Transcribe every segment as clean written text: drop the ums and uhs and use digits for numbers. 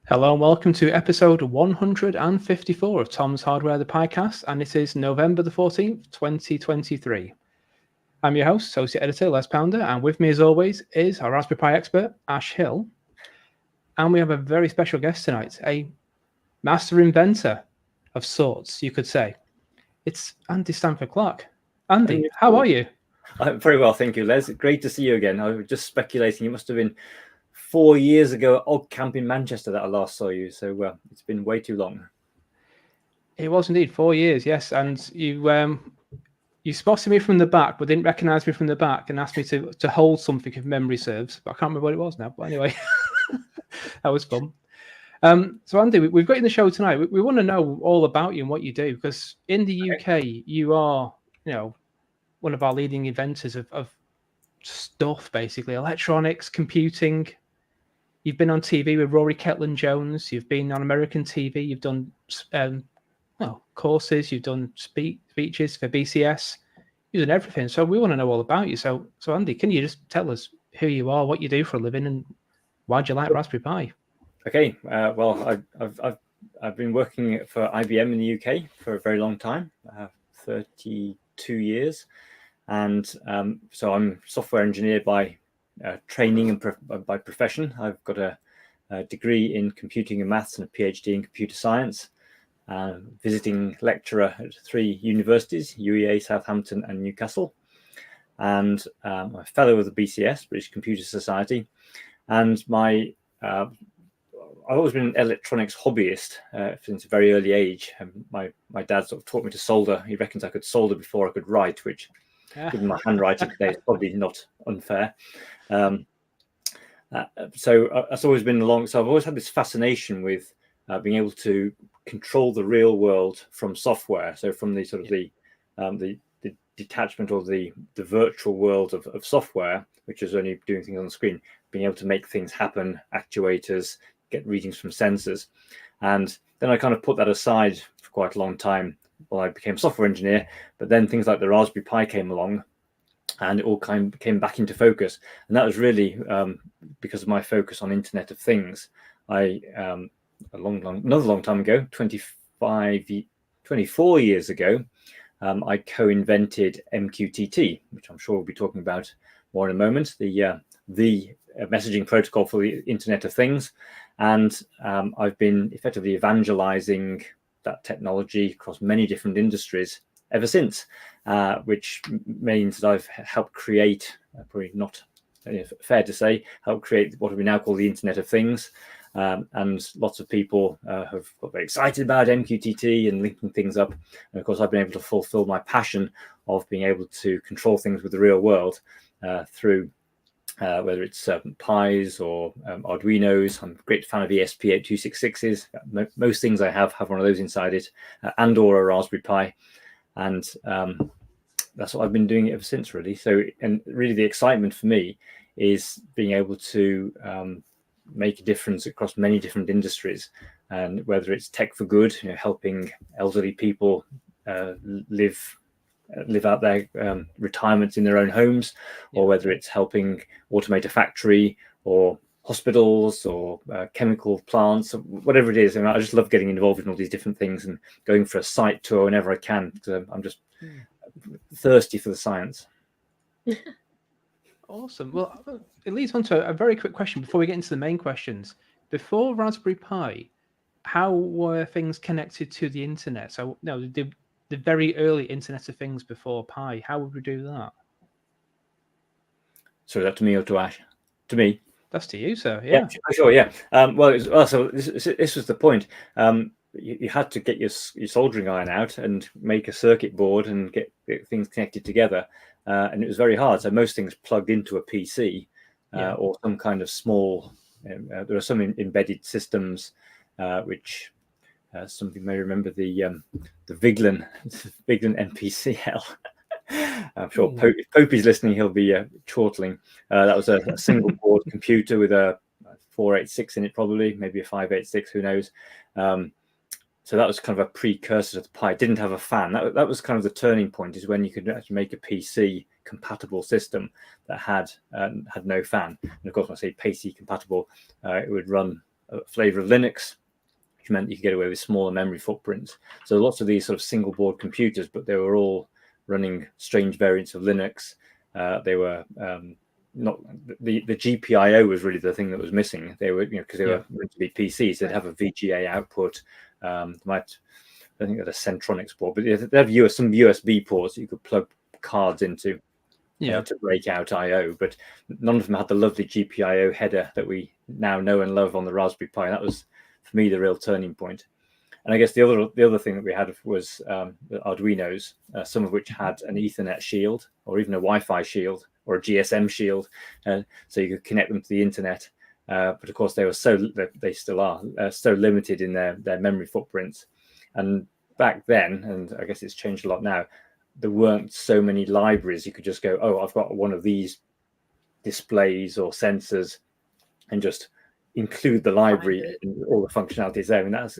Hello and welcome to episode 154 of Tom's Hardware, the podcast, and it is November the 14th, 2023. I'm your host, Associate Editor Les Pounder, and with me as always is our Raspberry Pi expert, Ash Hill. And we have a very special guest tonight, a master inventor of sorts, you could say. It's Andy-Stanford-Clark. Andy, how are you? I'm very well, thank you, Les. Great to see you again. I was just speculating, it must have been 4 years ago at Odd Camp in Manchester that I last saw you. So it's been way too long. It was indeed 4 years, yes. And you spotted me from the back, but didn't recognise me from the back and asked me to hold something if memory serves. But I can't remember what it was now. But anyway, that was fun. So Andy, we've got you in the show tonight. We want to know all about you and what you do, because in the UK, you are, one of our leading inventors of stuff, basically electronics, computing. You've been on TV with Rory Ketland-Jones. You've been on American TV. You've done courses. You've done speeches for BCS. You've done everything. So we want to know all about you. So Andy, can you just tell us who you are, what you do for a living, and why do you like Raspberry Pi? Okay. Well, I've been working for IBM in the UK for a very long time, 32 years, and so I'm a software engineer by training and by profession. I've got a degree in computing and maths and a PhD in computer science. Visiting lecturer at 3 universities, UEA, Southampton and Newcastle, and I'm a fellow of the BCS, British Computer Society, and I've always been an electronics hobbyist since a very early age. My dad sort of taught me to solder. He reckons I could solder before I could write, which given my handwriting today is probably not unfair. So that's always been so I've always had this fascination with being able to control the real world from software. So from the sort of the detachment or the virtual world of software, which is only doing things on the screen, being able to make things happen, actuators, get readings from sensors. And then I kind of put that aside for quite a long time while I became a software engineer. But then things like the Raspberry Pi came along, and it all came back into focus. And that was really because of my focus on Internet of Things. Another long time ago, 24 years ago, I co-invented MQTT, which I'm sure we'll be talking about more in a moment, the messaging protocol for the Internet of Things. And I've been effectively evangelizing that technology across many different industries ever since, which means that I've helped create, probably not fair to say, helped create what we now call the Internet of Things. And lots of people have got very excited about MQTT and linking things up. And of course, I've been able to fulfill my passion of being able to control things with the real world through whether it's Pis or Arduinos. I'm a great fan of ESP8266s. Most things I have one of those inside it, and or a Raspberry Pi. And that's what I've been doing ever since, really. So, and really the excitement for me is being able to make a difference across many different industries, and whether it's tech for good, helping elderly people live out their retirements in their own homes, or whether it's helping automate a factory or hospitals or chemical plants, whatever it is. I mean, I just love getting involved in all these different things and going for a site tour whenever I can. So I'm just thirsty for the science. Awesome. Well, it leads on to a very quick question before we get into the main questions. Before Raspberry Pi, how were things connected to the internet? So, the very early Internet of Things before Pi, how would we do that? So is that to me or to Ash? To me. That's to you, sir. Yeah. Sure. Yeah. So this was the point. You had to get your soldering iron out and make a circuit board and get things connected together. And it was very hard. So most things plugged into a PC or some kind of small. There are some embedded systems, which some of you may remember the Viglin NPCL. I'm sure if Popey's listening, he'll be chortling. That was a single board computer with a 486 in it, probably, maybe a 586, who knows. So that was kind of a precursor to the Pi. It didn't have a fan. That was kind of the turning point, is when you could actually make a PC compatible system that had no fan. And of course, when I say PC compatible, it would run flavor of Linux, which meant you could get away with smaller memory footprints. So lots of these sort of single board computers, but they were all running strange variants of Linux. They were not the GPIO was really the thing that was missing. They were, because they were meant to be PCs, they'd have a VGA output. I think they had a Centronics board, but they have some USB ports that you could plug cards into to break out I/O. But none of them had the lovely GPIO header that we now know and love on the Raspberry Pi. That was, for me, the real turning point. And I guess the other thing that we had was the Arduinos, some of which had an Ethernet shield or even a Wi-Fi shield or a GSM shield, so you could connect them to the internet. But of course, they still are so limited in their memory footprints. And back then, and I guess it's changed a lot now, there weren't so many libraries. You could just go, oh, I've got one of these displays or sensors, and just include the library and all the functionalities there. And that's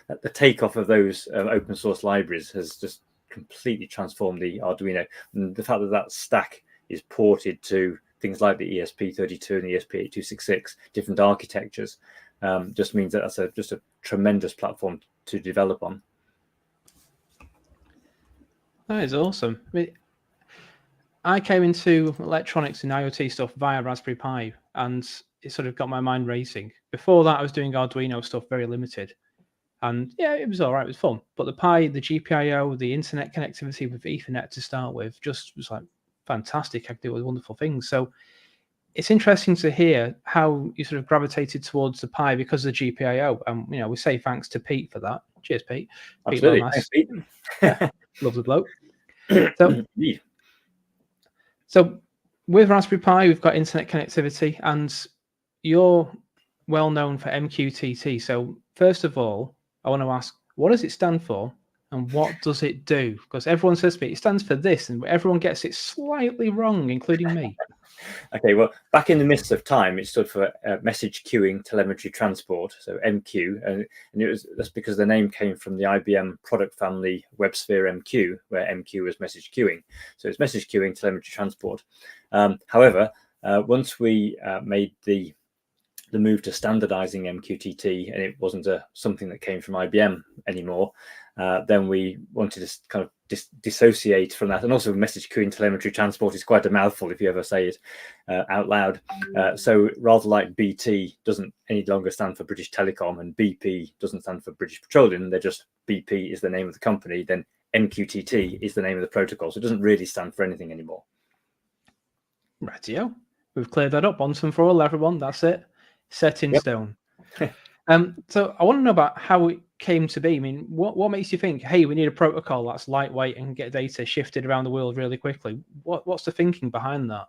the takeoff of those open source libraries has just completely transformed the Arduino. And the fact that that stack is ported to things like the ESP32 and the ESP8266, different architectures, just means that that's just a tremendous platform to develop on. That is awesome. I came into electronics and IoT stuff via Raspberry Pi, and it sort of got my mind racing. Before that, I was doing Arduino stuff, very limited. And yeah, it was all right, it was fun. But the Pi, the GPIO, the internet connectivity with Ethernet to start with, just was like fantastic. I could do wonderful things. So it's interesting to hear how you sort of gravitated towards the Pi because of the GPIO. We say thanks to Pete for that. Cheers, Pete. Absolutely. Thanks, Pete. Yeah, lovely bloke. So with Raspberry Pi, we've got internet connectivity, and you're well known for MQTT. So first of all, I want to ask, what does it stand for and what does it do? Because everyone says to me, it stands for this, and everyone gets it slightly wrong, including me. Okay, well, back in the midst of time, it stood for Message Queuing Telemetry Transport, so MQ, and that's because the name came from the IBM product family WebSphere MQ, where MQ was message queuing. So it's Message Queuing Telemetry Transport. However, once we made the move to standardizing MQTT, and it wasn't something that came from IBM anymore, then we wanted to kind of dissociate from that. And also message queuing telemetry transport is quite a mouthful if you ever say it out loud. So rather like BT doesn't any longer stand for British Telecom and BP doesn't stand for British Petroleum, they're just BP is the name of the company, then MQTT is the name of the protocol. So it doesn't really stand for anything anymore. Rightio. We've cleared that up once and for all, everyone. That's it. Set in stone. So I want to know about how it came to be. I mean, what makes you think, hey, we need a protocol that's lightweight and get data shifted around the world really quickly? What's the thinking behind that?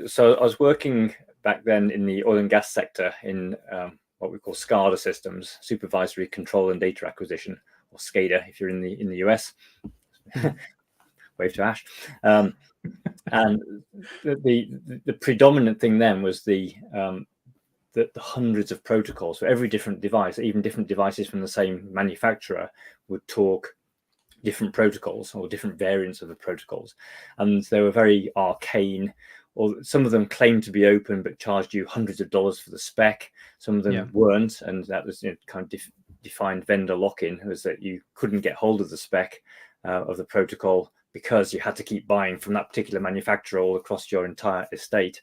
So I was working back then in the oil and gas sector in what we call SCADA systems, supervisory control and data acquisition, or SCADA if you're in the US. Wave to Ash. And the predominant thing then was the hundreds of protocols for every different device, even different devices from the same manufacturer would talk different protocols or different variants of the protocols. And they were very arcane, or some of them claimed to be open but charged you hundreds of dollars for the spec. Some of them weren't, and that was kind of defined vendor lock-in, was that you couldn't get hold of the spec of the protocol because you had to keep buying from that particular manufacturer all across your entire estate.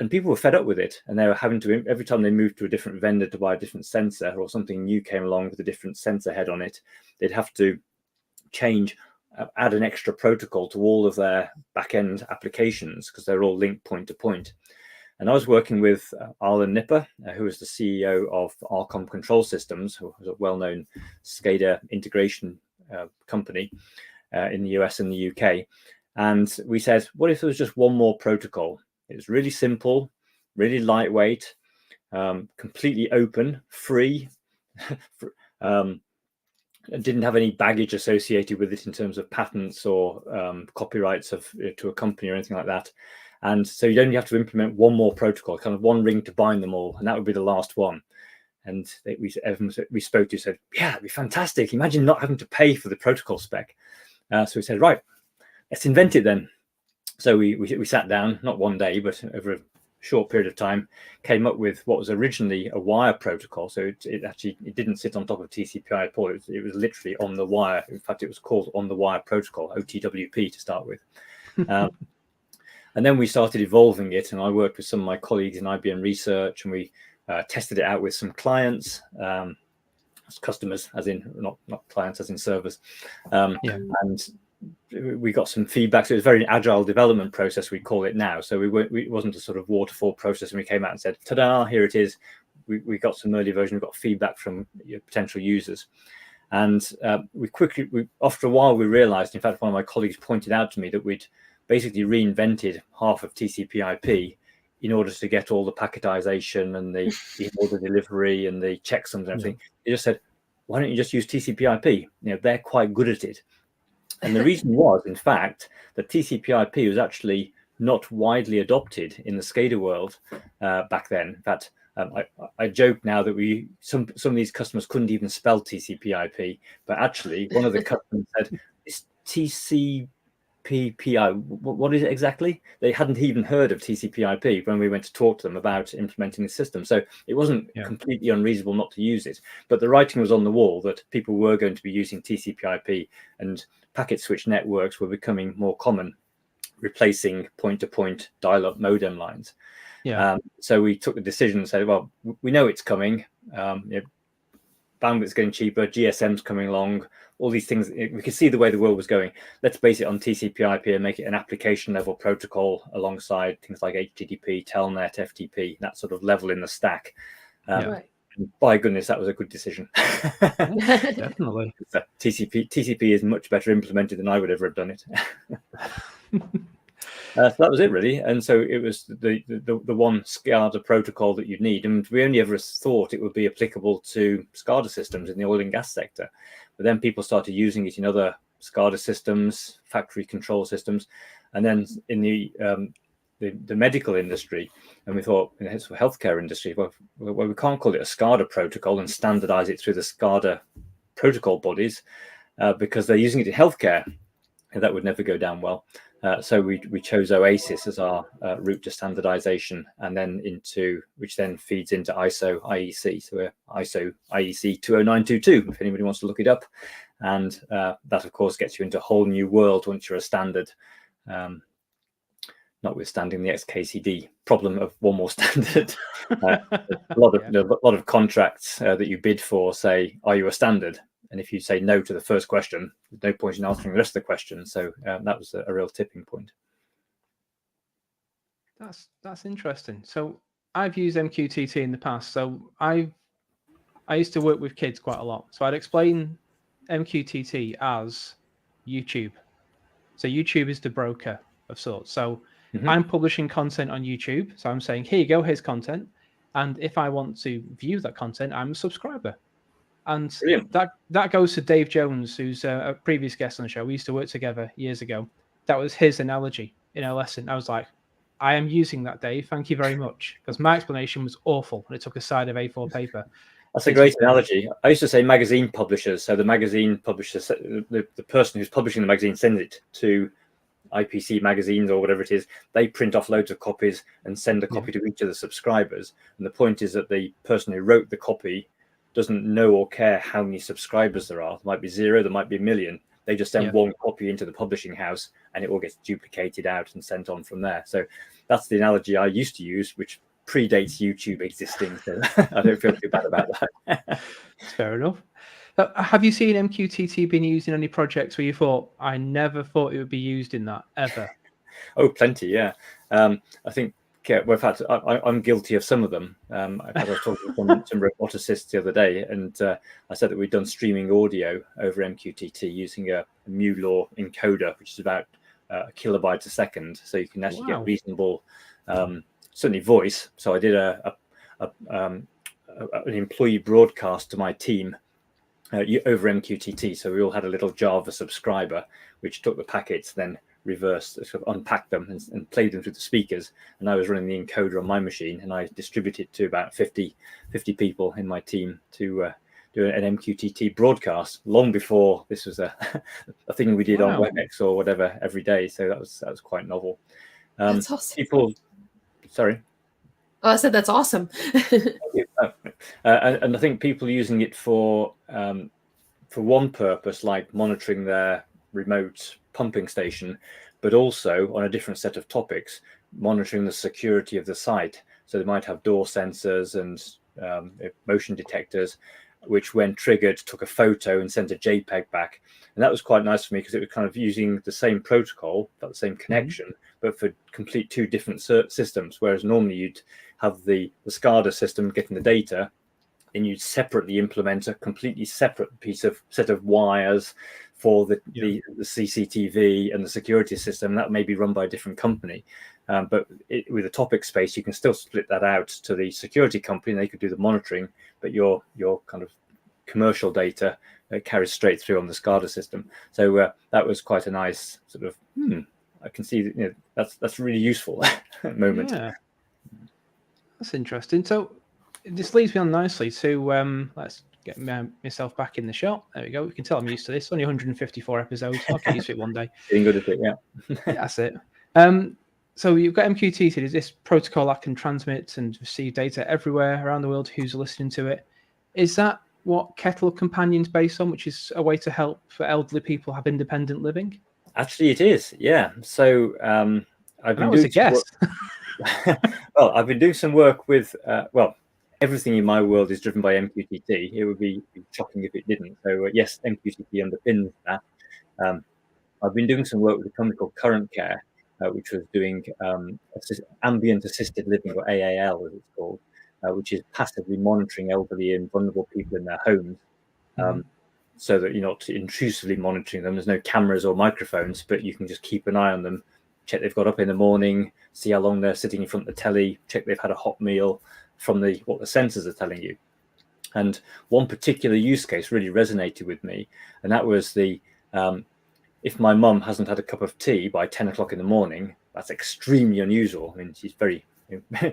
And people were fed up with it, and they were having to, every time they moved to a different vendor to buy a different sensor or something new came along with a different sensor head on it, they'd have to change, add an extra protocol to all of their back-end applications because they're all linked point to point. And I was working with Arlen Nipper, who was the CEO of Arcom Control Systems, who was a well-known SCADA integration company in the US and the UK. And we said, what if there was just one more protocol? It was really simple, really lightweight, completely open, free, didn't have any baggage associated with it in terms of patents or copyrights to a company or anything like that. And so you only have to implement one more protocol, kind of one ring to bind them all, and that would be the last one. And everyone we spoke to said, yeah, that'd be fantastic. Imagine not having to pay for the protocol spec. So we said, right, let's invent it then. So we sat down, not one day, but over a short period of time, came up with what was originally a wire protocol. So it didn't sit on top of TCP/IP at all. It was literally on the wire. In fact, it was called on the wire protocol, OTWP to start with. And then we started evolving it, and I worked with some of my colleagues in IBM Research, and we tested it out with some clients, as customers, as in not clients, as in servers. And we got some feedback. So it was a very agile development process, we call it now. So it wasn't a sort of waterfall process, and we came out and said, ta-da, here it is. We got some early version, we got feedback from potential users. And after a while, we realized, in fact, one of my colleagues pointed out to me that we'd basically reinvented half of TCP/IP in order to get all the packetization and the order delivery and the checksums and everything. They just said, why don't you just use TCP/IP? They're quite good at it. And the reason was, in fact, that TCP/IP was actually not widely adopted in the SCADA world back then. In fact, I joke now that some of these customers couldn't even spell TCP/IP, but actually one of the customers said, it's TCP/PI. What is it exactly? They hadn't even heard of TCP/IP when we went to talk to them about implementing the system. So it wasn't completely unreasonable not to use it, but the writing was on the wall that people were going to be using TCP/IP, and packet switch networks were becoming more common, replacing point-to-point dial-up modem lines. So we took the decision and said, well, we know it's coming. Bandwidth's getting cheaper, GSM's coming along, all these things. We could see the way the world was going. Let's base it on TCP/IP and make it an application level protocol alongside things like HTTP, Telnet, FTP, that sort of level in the stack. Right. And by goodness, that was a good decision. Definitely. TCP is much better implemented than I would ever have done it. So that was it, really. And so it was the one SCADA protocol that you'd need. And we only ever thought it would be applicable to SCADA systems in the oil and gas sector. But then people started using it in other SCADA systems, factory control systems, and then in the medical industry. And we thought, in the healthcare industry, well, we can't call it a SCADA protocol and standardize it through the SCADA protocol bodies because they're using it in healthcare. And that would never go down well. So we chose OASIS as our route to standardization, and then which then feeds into ISO IEC. So we're ISO IEC 20922, if anybody wants to look it up. And that, of course, gets you into a whole new world once you're a standard, notwithstanding the XKCD problem of one more standard. A lot of contracts that you bid for say, are you a standard? And if you say no to the first question, there's no point in answering the rest of the question. So that was a real tipping point. That's interesting. So I've used MQTT in the past. So I used to work with kids quite a lot. So I'd explain MQTT as YouTube. So YouTube is the broker of sorts. So I'm publishing content on YouTube. So I'm saying, here you go, here's content. And if I want to view that content, I'm a subscriber. And that goes to Dave Jones, who's a previous guest on the show. We used to work together years ago. That was his analogy in a lesson. I was like, I am using that, Dave. Thank you very much. Because my explanation was awful, and it took a side of A4 paper. That's a great analogy. I used to say magazine publishers. So the magazine publishers, the person who's publishing the magazine sends it to IPC magazines or whatever it is. They print off loads of copies and send a copy to each of the subscribers. And the point is that the person who wrote the copy doesn't know or care how many subscribers there are. There might be 0, there might be 1 million. They just send one copy into the publishing house and it all gets duplicated out and sent on from there. So that's the analogy I used to use, which predates YouTube existing. So I don't feel too bad about that. Fair enough. Have you seen MQTT being used in any projects where you thought, I never thought it would be used in that, ever? Oh, plenty, yeah. I think in fact, I'm guilty of some of them. I was talking to some roboticists the other day, and I said that we'd done streaming audio over MQTT using a MuLaw encoder, which is about a kilobyte a second. So you can actually get reasonable, certainly voice. So I did an employee broadcast to my team over MQTT. So we all had a little Java subscriber, which took the packets, then reversed, sort of unpacked them and played them through the speakers. And I was running the encoder on my machine, and I distributed to about 50 people in my team to do an MQTT broadcast long before this was a thing we did on WebEx or whatever every day. So that was quite novel. That's awesome. Sorry. Oh, I said that's awesome. And I think people using it for one purpose, like monitoring their remote pumping station, but also on a different set of topics, monitoring the security of the site. So they might have door sensors and motion detectors, which when triggered took a photo and sent a JPEG back. And that was quite nice for me because it was kind of using the same protocol, but the same connection, but for complete two different systems. Whereas normally you'd have the SCADA system getting the data, then you'd separately implement a completely separate set of wires for the CCTV and the security system. That may be run by a different company. But with a topic space, you can still split that out to the security company and they could do the monitoring, but your kind of commercial data carries straight through on the SCADA system. So that was quite a nice sort of, I can see that's really useful moment. Yeah. That's interesting. So this leads me on nicely to let's get myself back in the shot. There we go. We can tell I'm used to this. Only 154 episodes. I'll get used to it one day. Getting good at it, yeah. That's it. So you've got MQTT, is this protocol that can transmit and receive data everywhere around the world who's listening to it. Is that what Kettle Companion's based on, which is a way to help for elderly people have independent living? Actually, it is, yeah. So I've been doing well, I've been doing some work with, everything in my world is driven by MQTT. It would be shocking if it didn't. So yes, MQTT underpins that. I've been doing some work with a company called Current Care, which was doing ambient assisted living, or AAL as it's called, which is passively monitoring elderly and vulnerable people in their homes, so that you're not intrusively monitoring them. There's no cameras or microphones, but you can just keep an eye on them, check they've got up in the morning, see how long they're sitting in front of the telly, check they've had a hot meal from what the sensors are telling you. And one particular use case really resonated with me, and that was if my mum hasn't had a cup of tea by 10 o'clock in the morning, that's extremely unusual. I mean,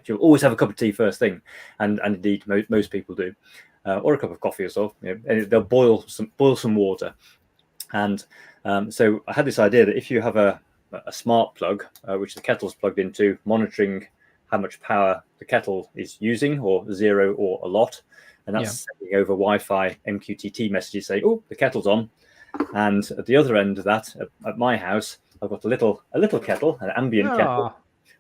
she'll always have a cup of tea first thing, and indeed most people do, or a cup of coffee or so. And they'll boil some water. And so I had this idea that if you have a smart plug, which the kettle's plugged into, monitoring how much power the kettle is using, or zero or a lot, and that's sending over Wi-Fi MQTT messages say, oh, the kettle's on. And at the other end of that, at my house, I've got a little kettle, an ambient kettle,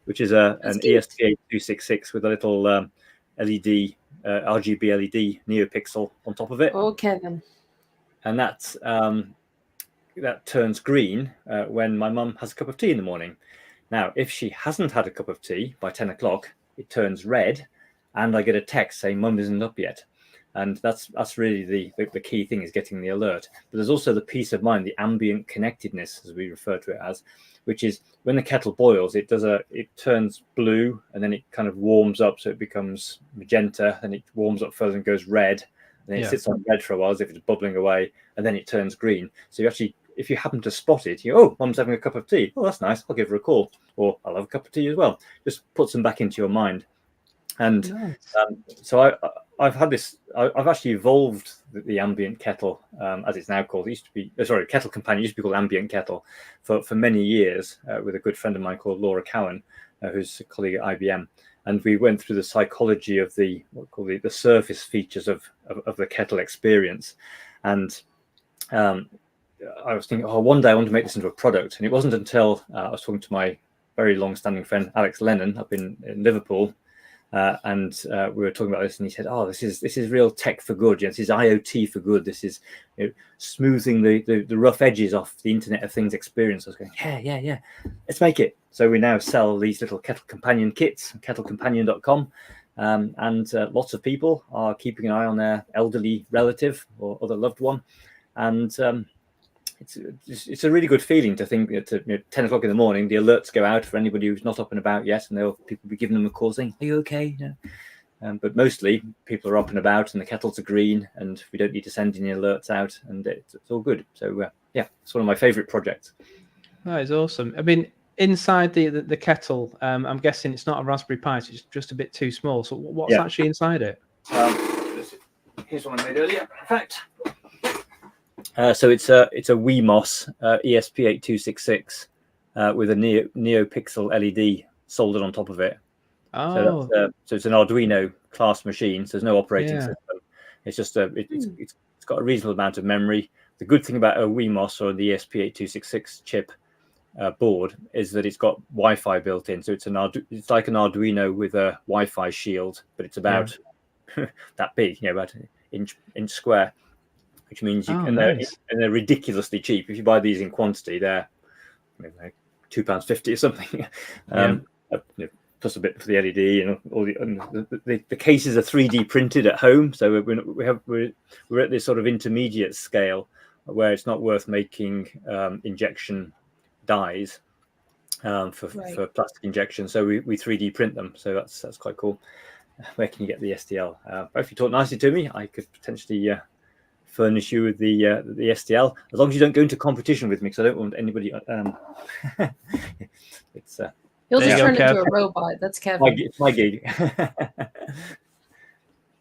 which is an ESP8266 with a little LED, RGB LED NeoPixel on top of it. Oh, Kevin. And that turns green when my mum has a cup of tea in the morning. Now, if she hasn't had a cup of tea by 10 o'clock, it turns red, and I get a text saying mum isn't up yet. And that's really the key thing, is getting the alert. But there's also the peace of mind, the ambient connectedness, as we refer to it as, which is when the kettle boils, it turns blue, and then it kind of warms up, so it becomes magenta, and it warms up further and goes red, and then it sits on red for a while as if it's bubbling away, and then it turns green. So you actually, if you happen to spot it, mum's having a cup of tea. Oh, that's nice. I'll give her a call, or I'll have a cup of tea as well. Just puts them back into your mind. And so I've had this. I've actually evolved the ambient kettle, as it's now called. It used to be Kettle Companion. It used to be called Ambient Kettle for many years, with a good friend of mine called Laura Cowan, who's a colleague at IBM. And we went through the psychology of the surface features of the kettle experience. And I was thinking, one day I want to make this into a product. And it wasn't until I was talking to my very long-standing friend Alex Lennon up in Liverpool. And we were talking about this, and he said, this is real tech for good. This is IoT for good. This is smoothing the rough edges off the Internet of Things experience. I was going, yeah, let's make it. So we now sell these little Kettle Companion kits, kettlecompanion.com, and lots of people are keeping an eye on their elderly relative or other loved one. And it's a really good feeling to think that 10 o'clock in the morning, the alerts go out for anybody who's not up and about yet, and people will be giving them a call saying, are you okay? But mostly people are up and about, and the kettles are green, and we don't need to send any alerts out, and it's all good. So it's one of my favorite projects. That is awesome. I mean, inside the kettle, I'm guessing it's not a Raspberry Pi, so it's just a bit too small. So what's actually inside it? Here's one I made earlier, in fact. So it's a WeMOS ESP8266 with a NeoPixel LED soldered on top of it. Oh, So it's an Arduino class machine. So there's no operating yeah. system. It's just it's got a reasonable amount of memory. The good thing about a WeMOS or the ESP8266 chip board is that it's got Wi-Fi built in. So it's like an Arduino with a Wi-Fi shield, but it's about that big, about an inch square, which means Nice. they're ridiculously cheap. If you buy these in quantity, they're like £2.50 or something. Plus a bit for the LED, and all the cases are 3D printed at home, so we're at this sort of intermediate scale where it's not worth making injection dies for plastic injection. So we 3D print them, so that's quite cool. Where can you get the STL? But if you talk nicely to me, I could potentially furnish you with the STL, as long as you don't go into competition with me, because I don't want anybody. It's. You'll just turn into a robot. That's Kevin. It's my gig. But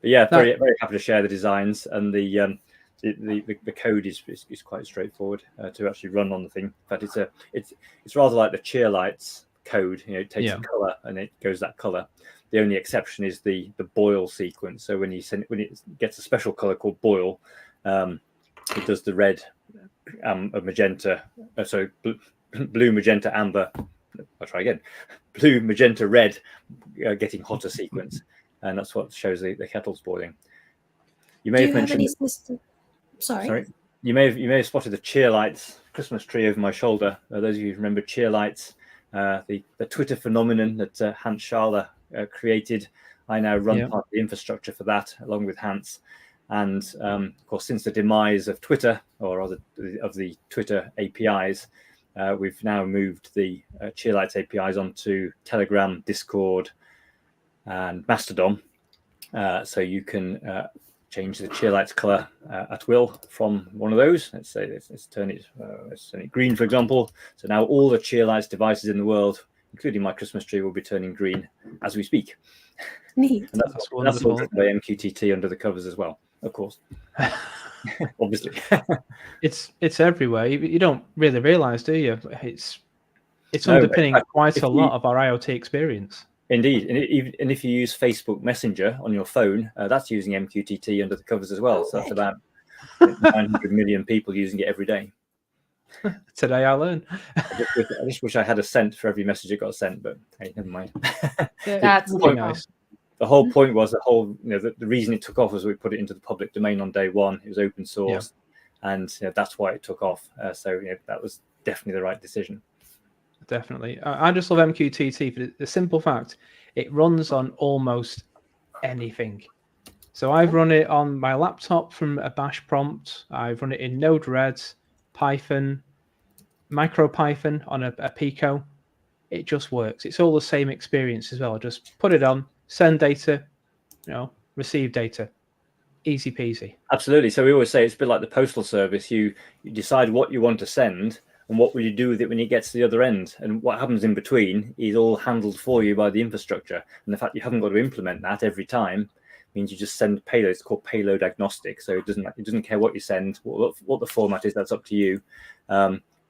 yeah, very very happy to share the designs, and the code is quite straightforward to actually run on the thing. But it's rather like the Cheerlights code. It takes a color and it goes that color. The only exception is the boil sequence. So when it gets a special color called boil, it does the red, magenta. Blue, magenta, amber. I'll try again. Blue, magenta, red, getting hotter sequence, and that's what shows the kettle's boiling. You may have mentioned. Sorry. You may have spotted the Cheerlights Christmas tree over my shoulder. Those of you who remember Cheerlights, the Twitter phenomenon that Hans Schaller created. I now run part of the infrastructure for that, along with Hans. And of course, since the demise of Twitter, or of the Twitter APIs, we've now moved the Cheerlights APIs onto Telegram, Discord, and Mastodon. So you can change the Cheerlights color at will from one of those. Let's turn it green, for example. So now all the Cheerlights devices in the world, including my Christmas tree, will be turning green as we speak. Neat. And that's all driven by MQTT under the covers as well, of course. Obviously. It's everywhere. You don't really realize, do you? It's underpinning quite a lot of our IoT experience. Indeed, and if you use Facebook Messenger on your phone, that's using MQTT under the covers as well. So that's about 900 million people using it every day. Today I learned. I just wish I had a cent for every message that got sent, but hey, never mind. That's nice. The whole point was the reason it took off was we put it into the public domain on day one. It was open source, and that's why it took off. So that was definitely the right decision. Definitely. I just love MQTT for the simple fact it runs on almost anything. So I've run it on my laptop from a bash prompt. I've run it in Node-RED, Python, MicroPython on a Pico. It just works. It's all the same experience as well. Just put it on, send data, receive data. Easy peasy. Absolutely. So we always say it's a bit like the postal service. You decide what you want to send, and what will you do with it when it gets to the other end? And what happens in between is all handled for you by the infrastructure. And the fact you haven't got to implement that every time means you just send payload. It's called payload agnostic. So it doesn't care what you send, what the format is. That's up to you.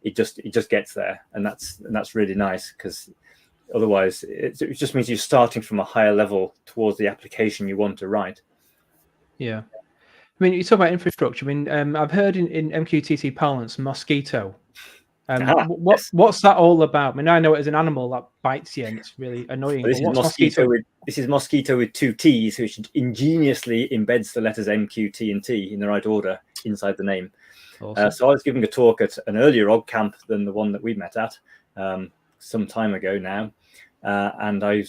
It just gets there, and that's really nice, because otherwise it just means you're starting from a higher level towards the application you want to write. Yeah. I mean, you talk about infrastructure. I mean, I've heard in MQTT parlance, mosquito. What's that all about? I mean, I know it as an animal that bites you and it's really annoying. This is mosquito with two T's, which ingeniously embeds the letters MQ, T, and T in the right order inside the name. Awesome. So I was giving a talk at an earlier OggCamp than the one that we met at some time ago now, and I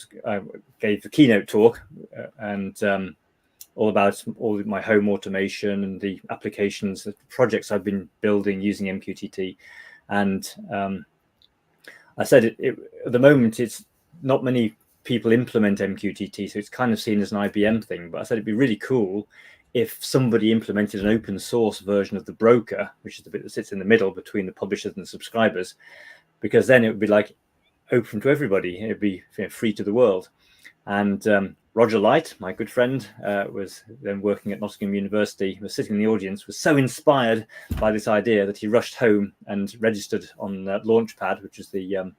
gave the keynote talk and all about all of my home automation and the applications, the projects I've been building using MQTT. And I said at the moment, it's not many people implement MQTT, so it's kind of seen as an IBM thing. But I said it'd be really cool if somebody implemented an open source version of the broker, which is the bit that sits in the middle between the publishers and the subscribers, because then it would be like open to everybody. It'd be free to the world. And Roger Light, my good friend, was then working at Nottingham University, was sitting in the audience, was so inspired by this idea that he rushed home and registered on Launchpad, which is the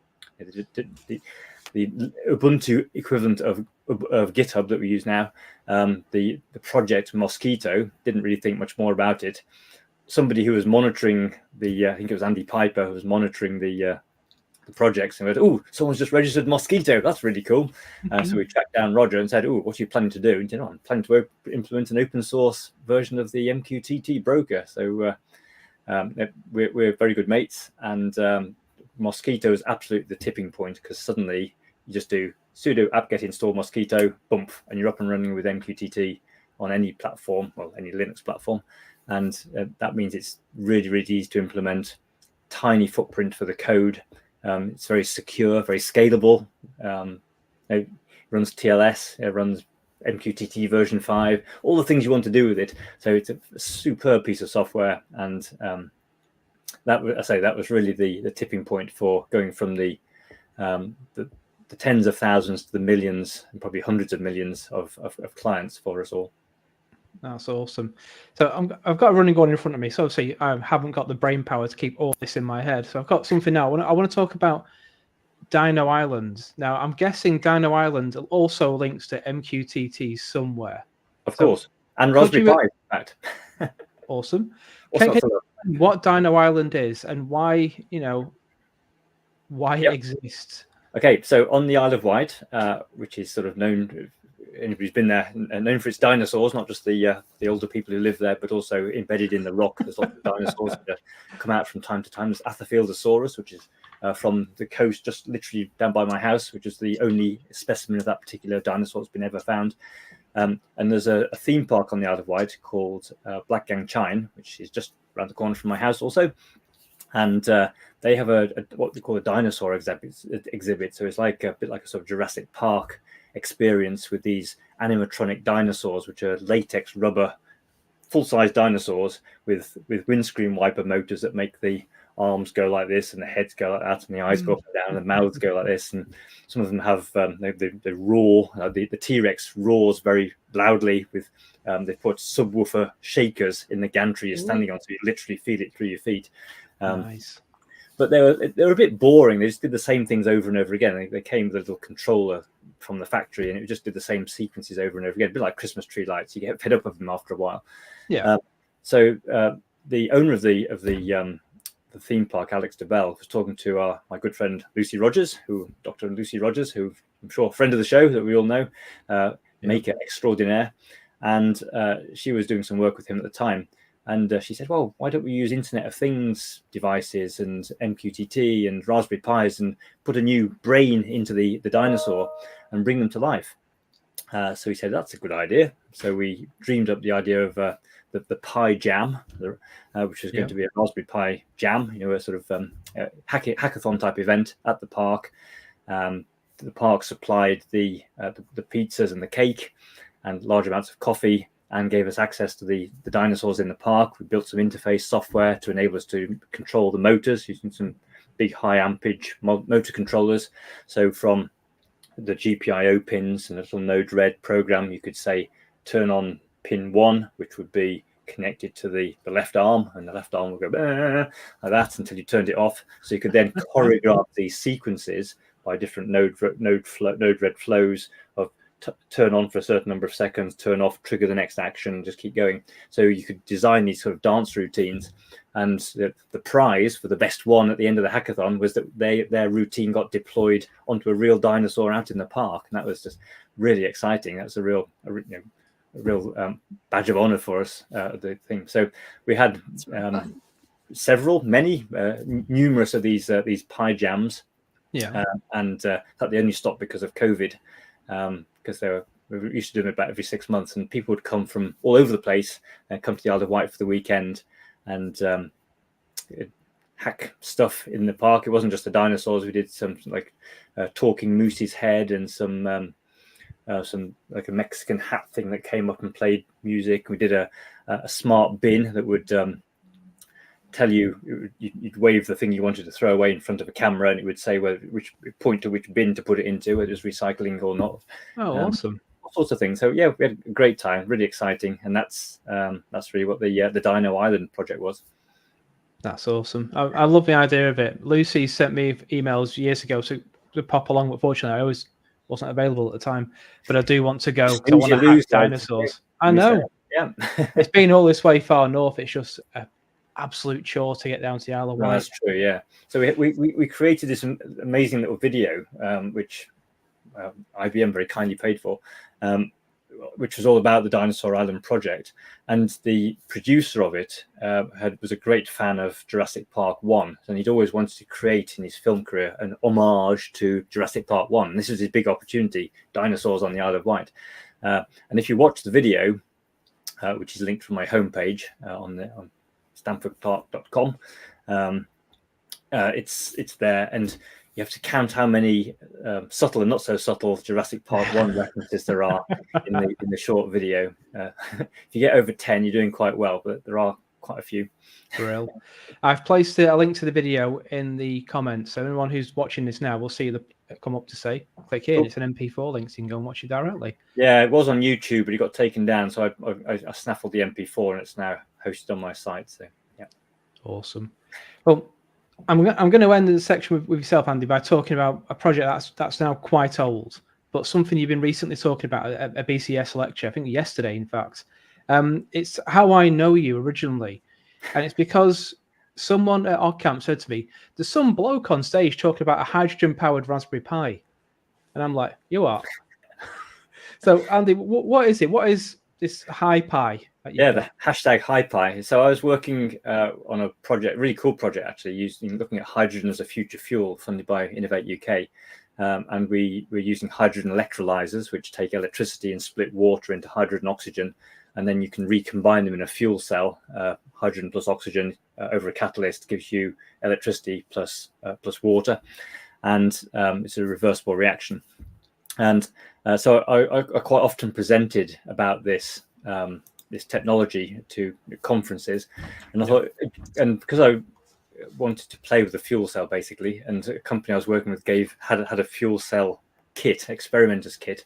Ubuntu equivalent of GitHub that we use now. The project Mosquito, didn't really think much more about it. Somebody who was monitoring I think it was Andy Piper, who was monitoring the projects, and went, "Oh, someone's just registered Mosquito. That's really cool." So we tracked down Roger and said, "Oh, what are you planning to do?" And he said, "Oh, I'm planning to implement an open source version of the MQTT broker." So we're very good mates, and Mosquito is absolutely the tipping point, because suddenly you just do sudo apt-get install Mosquito, bump, and you're up and running with MQTT on any platform, well, any Linux platform. And that means it's really, really easy to implement, tiny footprint for the code. It's very secure, very scalable. It runs TLS, it runs MQTT version 5, all the things you want to do with it. So it's a superb piece of software, and that was really the tipping point for going from the tens of thousands to the millions, and probably hundreds of millions of clients for us all. That's awesome. So I've got a running order in front of me. So obviously I haven't got the brain power to keep all this in my head. So I've got something now. I want to talk about Dino Island. Now I'm guessing Dino Island also links to MQTT somewhere. Of course, and Raspberry Pi, in fact. Awesome. Can you what Dino Island is and why it exists? Okay, so on the Isle of Wight, which is sort of known, anybody's been there, known for its dinosaurs, not just the older people who live there, but also embedded in the rock. There's lots of dinosaurs that come out from time to time. There's Atherfieldosaurus, which is from the coast, just literally down by my house, which is the only specimen of that particular dinosaur that's been ever found. And there's a theme park on the Isle of Wight called Black Gang Chine, which is just around the corner from my house also. And they have what they call a dinosaur exhibit. So it's like a bit like a sort of Jurassic Park experience with these animatronic dinosaurs, which are latex rubber, full-size dinosaurs with windscreen wiper motors that make the arms go like this, and the heads go like that, and the eyes go up and down, and the mouths go like this. And some of them have they roar. The T-Rex roars very loudly with they put subwoofer shakers in the gantry you're standing on, so you literally feel it through your feet. Nice. But they were a bit boring. They just did the same things over and over again. They came with a little controller from the factory, and it just did the same sequences over and over again, a bit like Christmas tree lights. You get fed up of them after a while. Yeah. So the owner of the theme park, Alex DeBell, was talking to my good friend Lucy Rogers, Dr. Lucy Rogers, who I'm sure a friend of the show that we all know, maker extraordinaire, and she was doing some work with him at the time. And she said, well, why don't we use Internet of Things devices and MQTT and Raspberry Pis and put a new brain into the dinosaur and bring them to life? So he said, that's a good idea. So we dreamed up the idea of the Pi Jam, which was going to be a Raspberry Pi Jam, a sort of hackathon type event at the park. The park supplied the pizzas and the cake and large amounts of coffee, and gave us access to the dinosaurs in the park. We built some interface software to enable us to control the motors using some big high ampage motor controllers. So from the GPIO pins and a little Node-RED program, you could say turn on pin 1, which would be connected to the left arm, and the left arm would go like that until you turned it off. So you could then choreograph these sequences by different Node-RED flows of turn on for a certain number of seconds, turn off, trigger the next action, just keep going. So you could design these sort of dance routines, and the prize for the best one at the end of the hackathon was that their routine got deployed onto a real dinosaur out in the park, and that was just really exciting. That's a real badge of honor for us, the thing. So we had many numerous of these Pi Jams, and they only stopped because of COVID. Because we used to do them about every 6 months, and people would come from all over the place and come to the Isle of Wight for the weekend and hack stuff in the park. It wasn't just the dinosaurs. We did some like talking moose's head and some like a Mexican hat thing that came up and played music. We did a smart bin that would tell you, you'd wave the thing you wanted to throw away in front of a camera, and it would say which point to which bin to put it into, whether it was recycling or not. Oh, awesome! All sorts of things. So yeah, we had a great time, really exciting, and that's really what the Dino Island project was. That's awesome. I love the idea of it. Lucy sent me emails years ago. So to pop along, but fortunately, I always wasn't available at the time. But I do want to go. I want to hack dinosaurs. I know. Yeah. It's been all this way far north. It's just an absolute chore to get down to the Isle of Wight. No, that's true. Yeah. So we created this amazing little video, which IBM very kindly paid for, which was all about the Dinosaur Island project. And the producer of it was a great fan of Jurassic Park 1, and he'd always wanted to create in his film career an homage to Jurassic Park 1. And this was his big opportunity, dinosaurs on the Isle of Wight. And if you watch the video, which is linked from my homepage on Stanford-Clark.com, it's there, and you have to count how many subtle and not so subtle Jurassic Park 1 references there are in the short video. If you get over 10, you're doing quite well, but there are quite a few. Brill. I've placed a link to the video in the comments, so anyone who's watching this now will see the come up to say, click here, it's an MP4 link, so you can go and watch it directly. Yeah, it was on YouTube, but it got taken down, so I snaffled the MP4, and it's now hosted on my site. So yeah, awesome. Well, I'm going to end the section with yourself, Andy, by talking about a project that's now quite old, but something you've been recently talking about at a BCS lecture, I think yesterday, in fact. It's How I Know You originally, and it's because someone at OddCamp said to me, there's some bloke on stage talking about a hydrogen-powered Raspberry Pi. And I'm like, you are? So, Andy, what is it? What is this HiPi? Yeah, the hashtag HiPi. So I was working on a project, really cool project actually, looking at hydrogen as a future fuel funded by Innovate UK. And we're using hydrogen electrolyzers, which take electricity and split water into hydrogen and oxygen. And then you can recombine them in a fuel cell. Hydrogen plus oxygen over a catalyst gives you electricity plus water. And it's a reversible reaction. And so I quite often presented about this technology to conferences, and I thought, and because I wanted to play with the fuel cell basically, and a company I was working with had a fuel cell kit, experimenter's kit.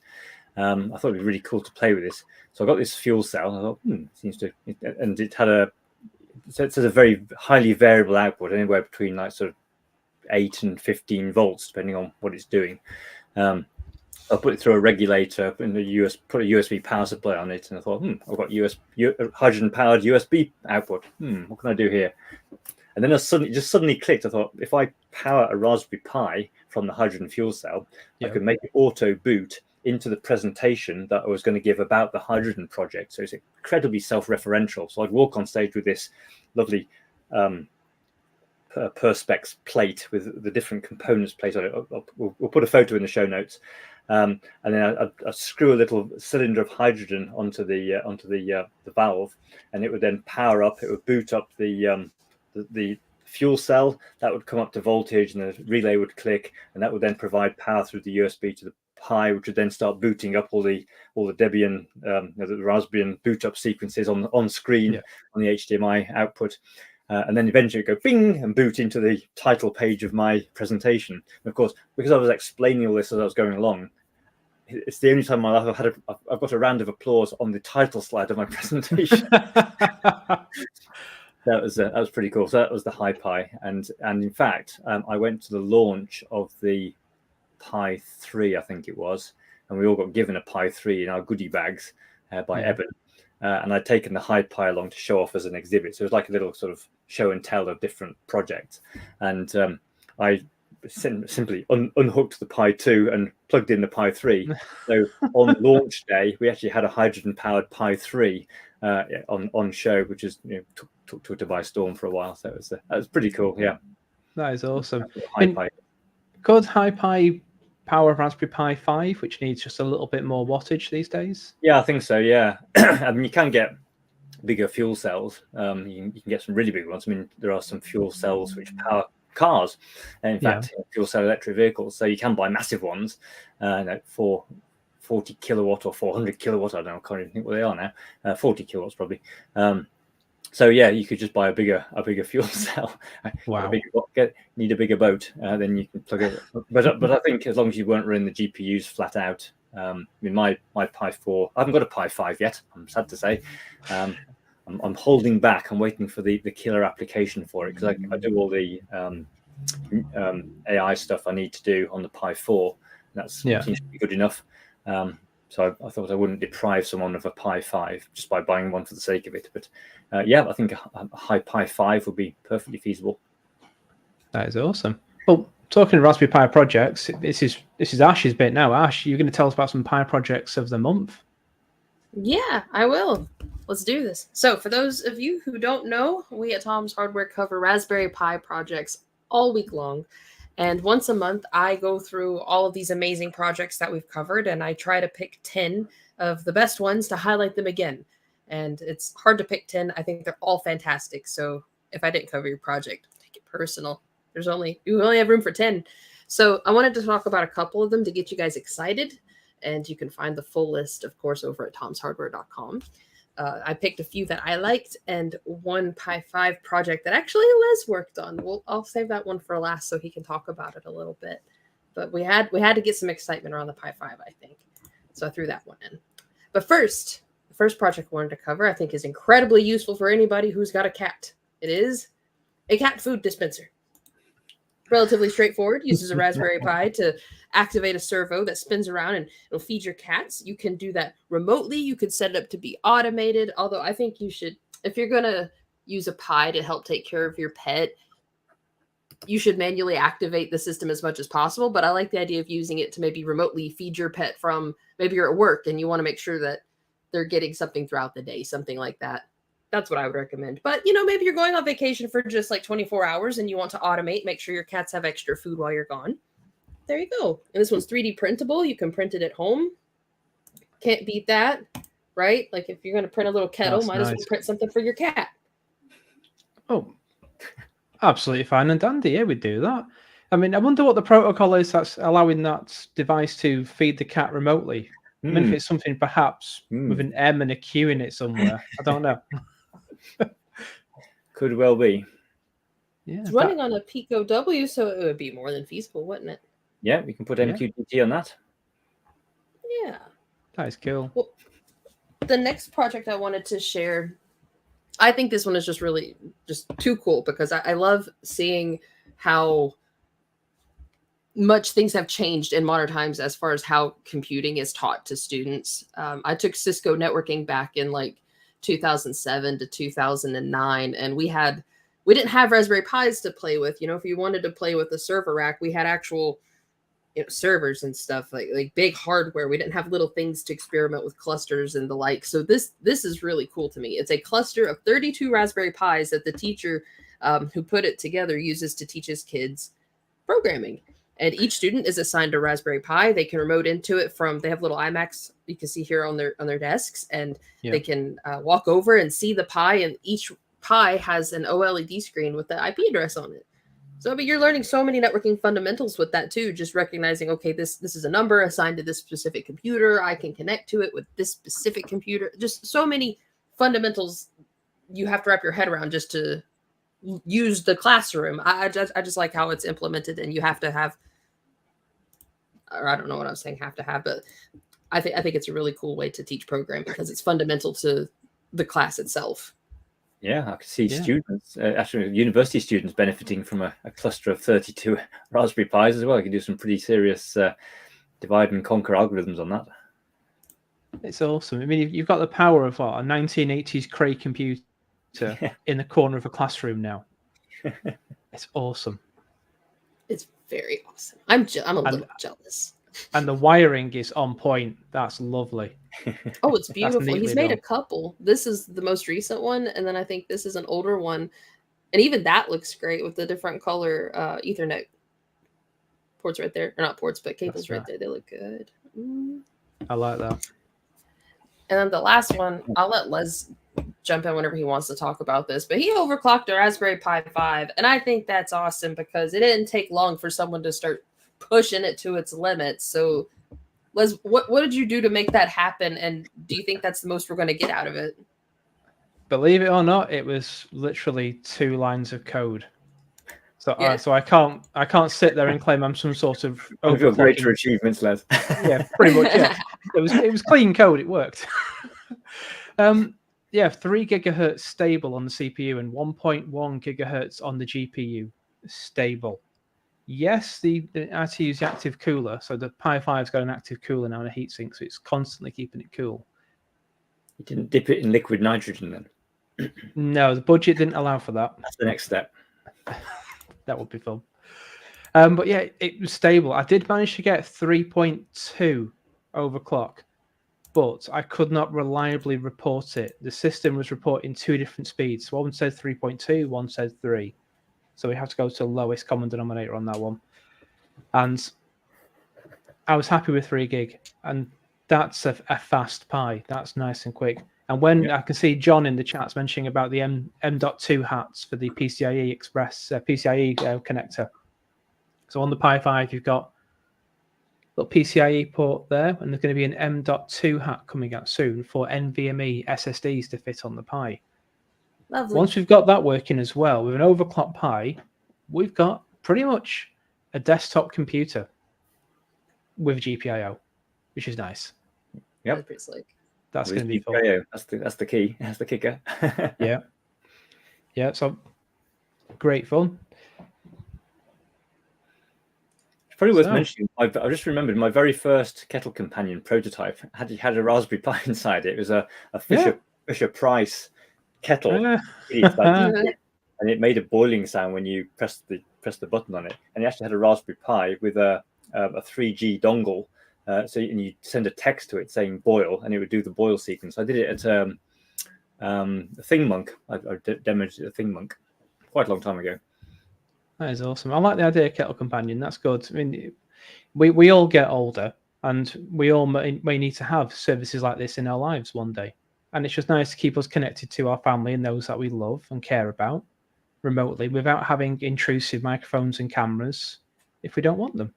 I thought it'd be really cool to play with this, so I got this fuel cell. And I thought, seems to, and it had a very highly variable output, anywhere between like sort of 8 and 15 volts, depending on what it's doing. I put it through a regulator in the put a USB power supply on it, and I thought, I've got hydrogen-powered USB output. What can I do here? And then it just suddenly clicked. I thought, if I power a Raspberry Pi from the hydrogen fuel cell, I could make it auto boot into the presentation that I was going to give about the hydrogen project. So it's incredibly self-referential. So I'd walk on stage with this lovely Perspex plate with the different components placed on it. We'll put a photo in the show notes. And then I screw a little cylinder of hydrogen onto the valve, and it would then power up. It would boot up the fuel cell. That would come up to voltage, and the relay would click, and that would then provide power through the USB to the Pi, which would then start booting up all the Debian, the Raspbian boot up sequences on screen on the HDMI output. And then eventually go bing and boot into the title page of my presentation. And of course, because I was explaining all this as I was going along, it's the only time in my life I've got a round of applause on the title slide of my presentation. That was pretty cool. So that was the HiPi, and in fact, I went to the launch of the Pi 3, I think it was, and we all got given a Pi 3 in our goodie bags by Eben. And I'd taken the HiPi along to show off as an exhibit. So it was like a little sort of show and tell of different projects. And I simply unhooked the Pi 2 and plugged in the Pi 3. So on launch day, we actually had a hydrogen-powered Pi 3 on show, which is took Twitter by storm for a while. So that was pretty cool. Yeah, that is awesome. Could HiPi power Raspberry Pi 5, which needs just a little bit more wattage these days? Yeah, I think so. Yeah, I mean, you can get bigger fuel cells. You can get some really big ones. I mean, there are some fuel cells which power cars, and in fact, fuel cell electric vehicles. So you can buy massive ones, for 40 kilowatt or 400 kilowatt. I don't know. I can't even think what they are now. 40 kilowatts probably. So yeah, you could just buy a bigger fuel cell. Wow. Need a bigger boat, then you can plug it. But I think as long as you weren't running the GPUs flat out. I mean, my Pi 4. I haven't got a Pi 5 yet. I'm sad to say. I'm holding back. I'm waiting for the killer application for it, because I do all the AI stuff I need to do on the Pi 4. That seems to be good enough. So I thought I wouldn't deprive someone of a Pi 5 just by buying one for the sake of it. But I think a high Pi 5 would be perfectly feasible. That is awesome. Well, talking of Raspberry Pi projects, this is Ash's bit now. Ash, you're going to tell us about some Pi projects of the month. Yeah, I will. Let's do this. So for those of you who don't know, we at Tom's Hardware cover Raspberry Pi projects all week long. And once a month, I go through all of these amazing projects that we've covered, and I try to pick 10 of the best ones to highlight them again. And it's hard to pick 10. I think they're all fantastic. So if I didn't cover your project, take it personal. You only have room for 10. So I wanted to talk about a couple of them to get you guys excited. And you can find the full list, of course, over at tomshardware.com. I picked a few that I liked and one Pi 5 project that actually Les worked on. I'll save that one for last so he can talk about it a little bit. But we had to get some excitement around the Pi 5, I think. So I threw that one in. But first, the first project I wanted to cover, I think, is incredibly useful for anybody who's got a cat. It is a cat food dispenser. Relatively straightforward. Uses a Raspberry Pi to activate a servo that spins around and it'll feed your cats. You can do that remotely. You could set it up to be automated. Although I think you should, if you're going to use a Pi to help take care of your pet, you should manually activate the system as much as possible. But I like the idea of using it to maybe remotely feed your pet from, maybe you're at work and you want to make sure that they're getting something throughout the day, something like that. That's what I would recommend. But, maybe you're going on vacation for just like 24 hours and you want to automate, make sure your cats have extra food while you're gone. There you go. And this one's 3D printable. You can print it at home. Can't beat that, right? Like if you're going to print a little kettle, might as well print something for your cat. Oh, absolutely fine and dandy. Yeah, we'd do that. I mean, I wonder what the protocol is that's allowing that device to feed the cat remotely. I mean, if it's something perhaps with an M and a Q in it somewhere. I don't know. Could well be. Yeah, it's running on a Pico W, so it would be more than feasible, wouldn't it? Yeah, we can put MQTT on that. Yeah. That is cool. Well, the next project I wanted to share, I think this one is just really just too cool because I love seeing how much things have changed in modern times as far as how computing is taught to students. I took Cisco networking back in like 2007 to 2009, and we didn't have Raspberry Pis to play with. If you wanted to play with a server rack, we had actual servers and stuff like big hardware. We didn't have little things to experiment with clusters and the like. So this is really cool to me. It's a cluster of 32 Raspberry Pis that the teacher who put it together uses to teach his kids programming. And each student is assigned a Raspberry Pi. They can remote into it they have little iMacs you can see here on their desks, and they can walk over and see the Pi, and each Pi has an OLED screen with the IP address on it. So you're learning so many networking fundamentals with that too, just recognizing, okay, this is a number assigned to this specific computer. I can connect to it with this specific computer. Just so many fundamentals you have to wrap your head around just to use the classroom. I just like how it's implemented, and you have to have, or I don't know what I'm saying, have to have, but I think it's a really cool way to teach programming because it's fundamental to the class itself. Yeah, I could see students, actually university students, benefiting from a cluster of 32 Raspberry Pis as well. You can do some pretty serious divide and conquer algorithms on that. It's awesome. I mean, you've got the power of a 1980s Cray computer in the corner of a classroom now. It's awesome. It's very awesome. I'm a little jealous. And the wiring is on point. That's lovely. Oh, it's beautiful. He's made a couple. This is the most recent one, and then I think this is an older one. And even that looks great with the different color Ethernet ports right there. Or not ports, but cables right there. They look good. I like that. And then the last one, I'll let Les jump in whenever he wants to talk about this, but he overclocked a Raspberry Pi 5, and I think that's awesome because it didn't take long for someone to start pushing it to its limits. So, Les, what did you do to make that happen, and do you think that's the most we're going to get out of it? Believe it or not, it was literally 2 lines of code. So, so I can't sit there and claim I'm some sort of greater achievements, Les. Yeah, pretty much. Yeah, it was clean code. It worked. 3 gigahertz stable on the CPU and 1.1 gigahertz on the GPU. Stable. Yes, I had to use the active cooler. So the Pi 5's got an active cooler now and a heatsink, so it's constantly keeping it cool. You didn't dip it in liquid nitrogen then? No, the budget didn't allow for that. That's the next step. That would be fun. But yeah, it was stable. I did manage to get 3.2 overclock, but I could not reliably report it. The system was reporting two different speeds. One said 3.2, one said 3. So we have to go to the lowest common denominator on that one. And I was happy with 3 gig. And that's a fast Pi. That's nice and quick. And when I can see John in the chats mentioning about the M.2 hats for the PCIe Express, PCIe connector. So on the Pi 5, you've got a little PCIe port there, and there's going to be an M.2 hat coming out soon for NVMe SSDs to fit on the Pi. Lovely. Once we've got that working as well, with an overclocked Pi, we've got pretty much a desktop computer with GPIO, which is nice. Yep. That's going to be fun. That's the key. That's the kicker. Yeah. So great fun. It's probably worth mentioning. I just remembered my very first Kettle Companion prototype had a Raspberry Pi inside it. It was a Fisher Price kettle, and it made a boiling sound when you pressed the button on it. And it actually had a Raspberry Pi with a 3G dongle. So you send a text to it saying boil, and it would do the boil sequence. I did it at ThingMonk. I demoed it at ThingMonk quite a long time ago. That is awesome. I like the idea of Kettle Companion. That's good. I mean, we all get older, and we all may need to have services like this in our lives one day. And it's just nice to keep us connected to our family and those that we love and care about remotely without having intrusive microphones and cameras if we don't want them.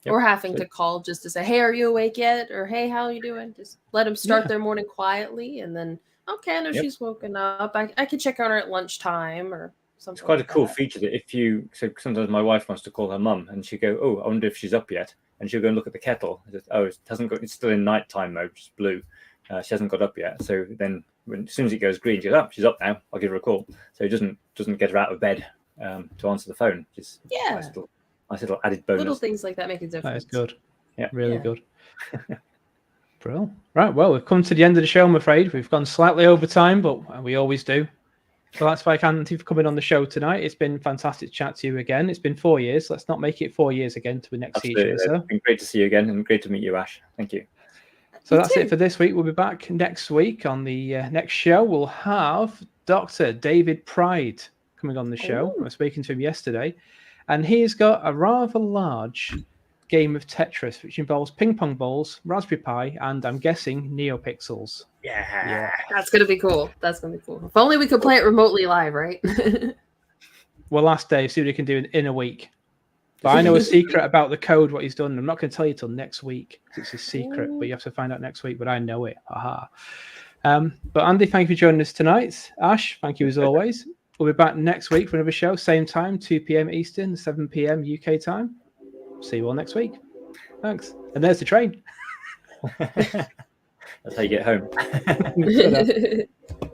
Or having to call just to say, hey, are you awake yet? Or, hey, how are you doing? Just let them start their morning quietly. And then, okay, I know she's woken up. I can check on her at lunchtime or something. It's quite a cool feature that so sometimes my wife wants to call her mum and she'll go, oh, I wonder if she's up yet. And she'll go and look at the kettle. It's still in nighttime mode, which is blue. She hasn't got up yet. So then as soon as it goes green, she goes, she's up now. I'll give her a call. So it doesn't get her out of bed to answer the phone. Just nice little added bonus. Little things like that make a difference. That is good. Yeah. Really good. Brilliant. Right. Well, we've come to the end of the show, I'm afraid. We've gone slightly over time, but we always do. So that's why I thank you for coming on the show tonight. It's been fantastic to chat to you again. It's been 4 years. Let's not make it 4 years again to the next season. It's been great to see you again and great to meet you, Ash. Thank you. So that's it for this week. We'll be back next week. On the next show, we'll have Dr. David Pride coming on the show. I was speaking to him yesterday. And he's got a rather large game of Tetris, which involves ping pong balls, Raspberry Pi, and I'm guessing NeoPixels. Yeah. That's going to be cool. If only we could play it remotely live, right? Well, ask Dave, see what he can do in a week. But I know a secret about the code, what he's done. I'm not going to tell you till next week. It's a secret, but you have to find out next week. But I know it. Aha. But Andy, thank you for joining us tonight. Ash, thank you as always. We'll be back next week for another show, same time, 2 p.m. Eastern, 7 p.m. UK time. See you all next week. Thanks. And there's the train. That's how you get home.